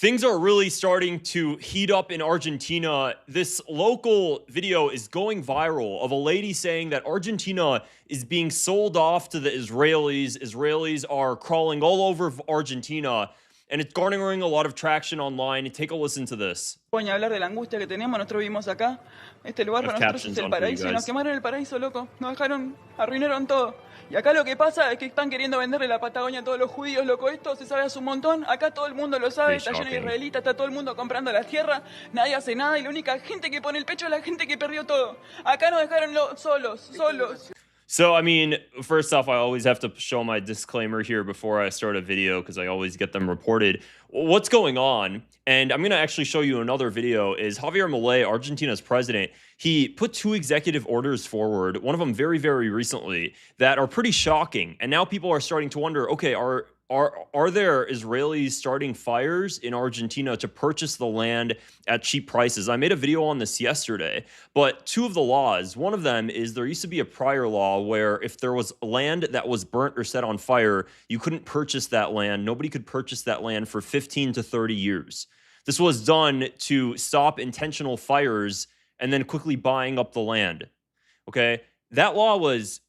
Things are really starting to heat up in Argentina. This local video is going viral of a lady saying that Argentina is being sold off to the Israelis. Israelis are crawling all over Argentina, and it's garnering a lot of traction online. Take a listen to this. Ni hablar de la angustia que tenemos, nosotros vivimos acá, este lugar para nosotros es el paraíso y nos quemaron el paraíso, loco, nos dejaron, arruinaron todo. Y acá lo que pasa es que están queriendo venderle la Patagonia a todos los judíos, loco, esto se sabe hace un montón, acá todo el mundo lo sabe, está lleno de israelitas, está todo el mundo comprando la tierra, nadie hace nada y la única gente que pone el pecho es la gente que perdió todo. Acá nos dejaron solos. So, I mean, first off, I always have to show my disclaimer here before I start a video because I always get them reported. What's going on? And I'm going to actually show you another video is Javier Milei, Argentina's president. He put 2 executive orders forward, one of them very, very recently, that are pretty shocking. And now people are starting to wonder, okay, are there Israelis starting fires in Argentina to purchase the land at cheap prices? I made a video on this yesterday, but 2 of the laws, one of them is there used to be a prior law where if there was land that was burnt or set on fire, you couldn't purchase that land. Nobody could purchase that land for 15 to 30 years. This was done to stop intentional fires and then quickly buying up the land. Okay? That law was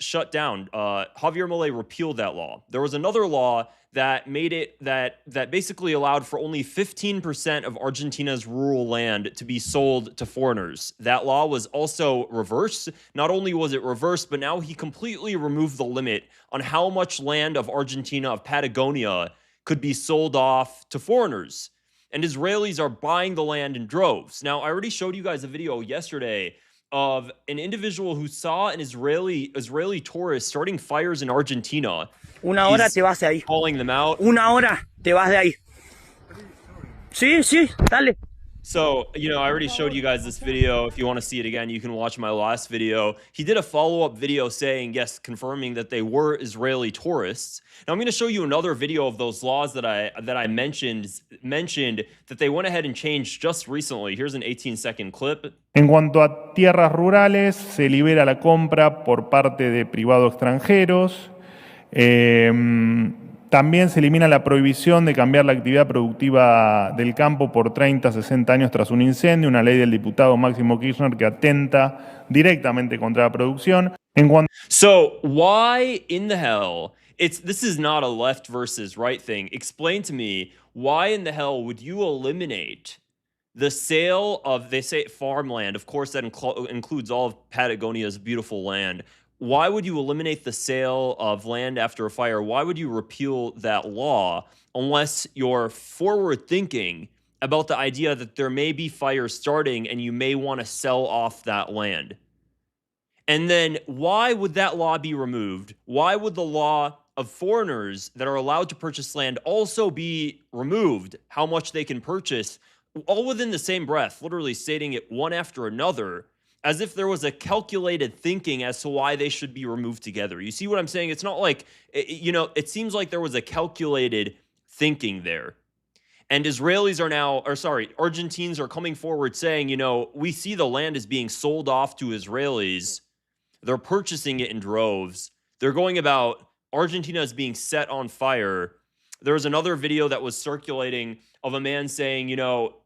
shut down. Javier Milei repealed that law. There was another law that made it that basically allowed for only 15% of Argentina's rural land to be sold to foreigners. That law was also reversed. Not only was it reversed, but now he completely removed the limit on how much land of Argentina, of Patagonia, could be sold off to foreigners. And Israelis are buying the land in droves. Now, I already showed you guys a video yesterday of an individual who saw an Israeli tourist starting fires in Argentina. Una hora te vas de ahí. Calling them out. Una hora te vas de ahí. Sí, dale. So, I already showed you guys this video. If you want to see it again, you can watch my last video. He did a follow-up video saying, yes, confirming that they were Israeli tourists. Now, I'm going to show you another video of those laws that I mentioned that they went ahead and changed just recently. Here's an 18-second clip. En cuanto a tierras rurales, se libera la compra por parte de privados extranjeros. También se elimina la prohibición de cambiar la actividad productiva del campo por 30 a 60 años tras un incendio, una ley del diputado Máximo Kirchner que atenta directamente contra la producción. So, why in the hell, this is not a left versus right thing. Explain to me, why in the hell would you eliminate the sale of, they say, farmland? Of course, that includes all of Patagonia's beautiful land. Why would you eliminate the sale of land after a fire? Why would you repeal that law unless you're forward thinking about the idea that there may be fires starting and you may want to sell off that land? And then why would that law be removed? Why would the law of foreigners that are allowed to purchase land also be removed? How much they can purchase, all within the same breath, literally stating it one after another, as if there was a calculated thinking as to why they should be removed together. You see what I'm saying? It's not like, it seems like there was a calculated thinking there. And Argentines are coming forward saying, we see the land is being sold off to Israelis. They're purchasing it in droves. They're going about Argentina is being set on fire. There was another video that was circulating of a man saying,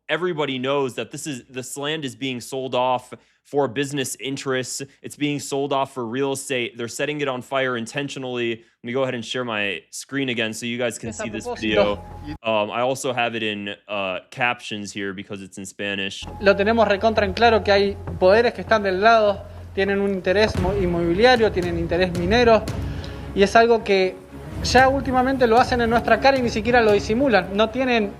everybody knows that this land is being sold off for business interests. It's being sold off for real estate. They're setting it on fire intentionally. Let me go ahead and share my screen again so you guys can see this video. I also have it in captions here because it's in Spanish. Lo tenemos recontra en claro que hay poderes que están del lado, tienen un interés inmobiliario, tienen interés minero, y es algo que ya últimamente lo hacen en nuestra cara y ni siquiera lo disimulan. No tienen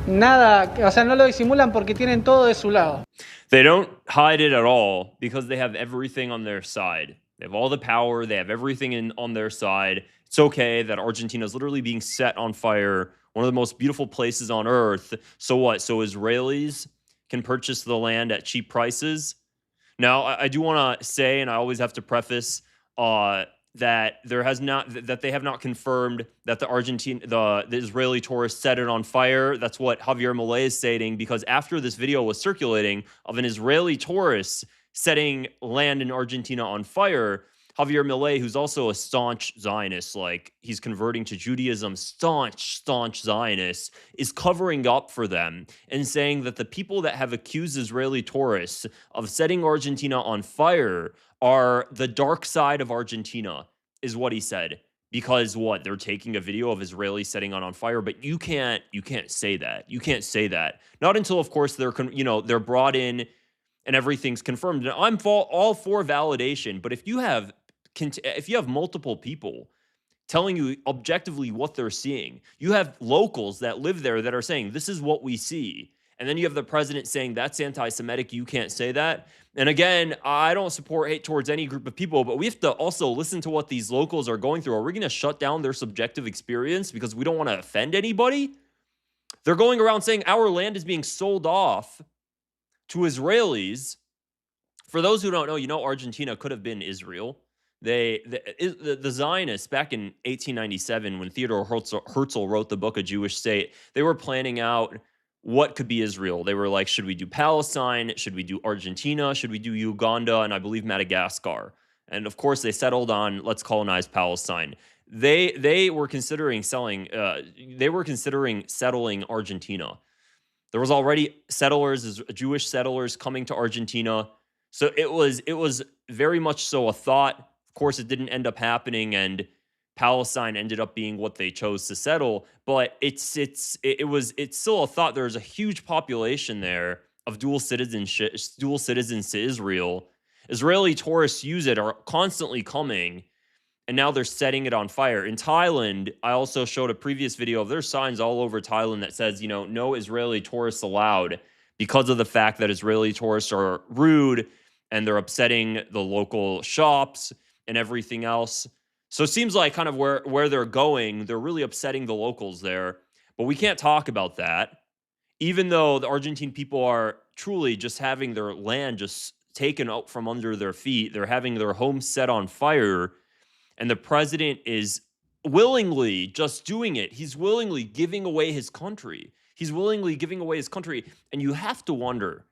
nada, o sea, no lo disimulan porque tienen todo de su lado. They don't hide it at all because they have everything on their side. They have all the power. They have everything on their side. It's okay that Argentina is literally being set on fire, one of the most beautiful places on earth. So what? So Israelis can purchase the land at cheap prices? Now, I do want to say, and I always have to preface, that they have not confirmed that the Israeli tourists set it on fire. That's what Javier Milei is stating, because after this video was circulating of an Israeli tourist setting land in Argentina on fire, Javier Milei, who's also a staunch Zionist, like he's converting to Judaism, staunch Zionist, is covering up for them and saying that the people that have accused Israeli tourists of setting Argentina on fire are the dark side of Argentina, is what he said. Because what? They're taking a video of Israelis setting on fire, but you can't say that. You can't say that. Not until, of course, they're brought in and everything's confirmed. And I'm all for validation, but if you have multiple people telling you objectively what they're seeing, you have locals that live there that are saying, this is what we see. And then you have the president saying that's anti-Semitic, you can't say that. And again, I don't support hate towards any group of people, but we have to also listen to what these locals are going through. Are we going to shut down their subjective experience because we don't want to offend anybody? They're going around saying our land is being sold off to Israelis. For those who don't know, Argentina could have been Israel. The Zionists, back in 1897, when Theodor Herzl wrote the book A Jewish State, they were planning out what could be Israel. They were like, should we do Palestine? Should we do Argentina? Should we do Uganda? And I believe Madagascar. And of course, they settled on let's colonize Palestine. They were considering settling Argentina. There was already Jewish settlers coming to Argentina. So it was very much so a thought. Of course, it didn't end up happening, and Palestine ended up being what they chose to settle. But it's still a thought. There's a huge population there of dual citizens to Israel. Israeli tourists are constantly coming, and now they're setting it on fire. In Thailand, I also showed a previous video of there's signs all over Thailand that says, no Israeli tourists allowed, because of the fact that Israeli tourists are rude and they're upsetting the local shops and everything else. So it seems like kind of where they're going, they're really upsetting the locals there. But we can't talk about that. Even though the Argentine people are truly just having their land just taken out from under their feet, they're having their homes set on fire, and the president is willingly just doing it. He's willingly giving away his country. And you have to wonder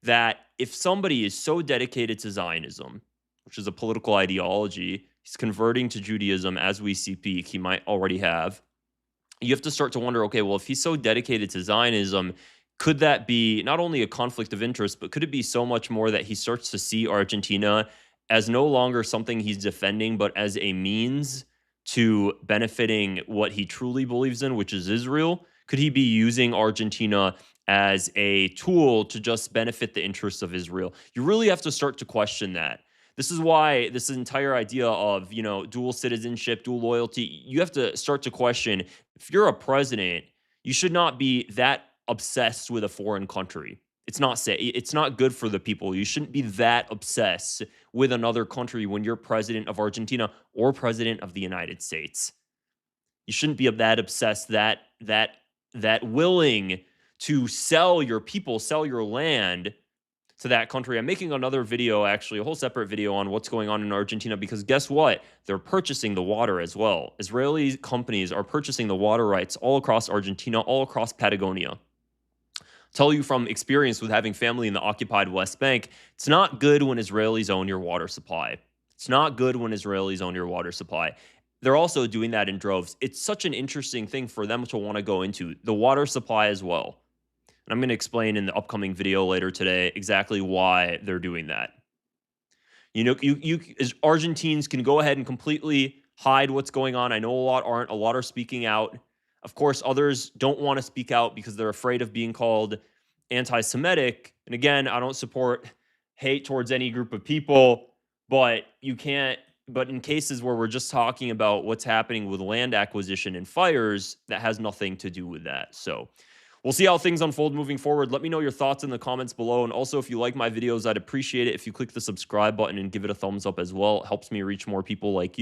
that if somebody is so dedicated to Zionism, which is a political ideology, he's converting to Judaism as we speak, he might already have. You have to start to wonder, okay, well, if he's so dedicated to Zionism, could that be not only a conflict of interest, but could it be so much more that he starts to see Argentina as no longer something he's defending, but as a means to benefiting what he truly believes in, which is Israel? Could he be using Argentina as a tool to just benefit the interests of Israel? You really have to start to question that. This is why this entire idea of, dual citizenship, dual loyalty, you have to start to question, if you're a president, you should not be that obsessed with a foreign country. It's not good for the people. You shouldn't be that obsessed with another country when you're president of Argentina or president of the United States. You shouldn't be that obsessed, that willing to sell your people, sell your land to that country. I'm making another video, actually, a whole separate video on what's going on in Argentina, because guess what? They're purchasing the water as well. Israeli companies are purchasing the water rights all across Argentina, all across Patagonia. Tell you from experience with having family in the occupied West Bank, it's not good when Israelis own your water supply. They're also doing that in droves. It's such an interesting thing for them to want to go into, the water supply as well. And I'm going to explain in the upcoming video later today exactly why they're doing that. As Argentines can go ahead and completely hide what's going on. I know a lot aren't. A lot are speaking out. Of course, others don't want to speak out because they're afraid of being called anti-Semitic. And again, I don't support hate towards any group of people, but in cases where we're just talking about what's happening with land acquisition and fires, that has nothing to do with that. So we'll see how things unfold moving forward. Let me know your thoughts in the comments below. And also, if you like my videos, I'd appreciate it if you click the subscribe button and give it a thumbs up as well. It helps me reach more people like you.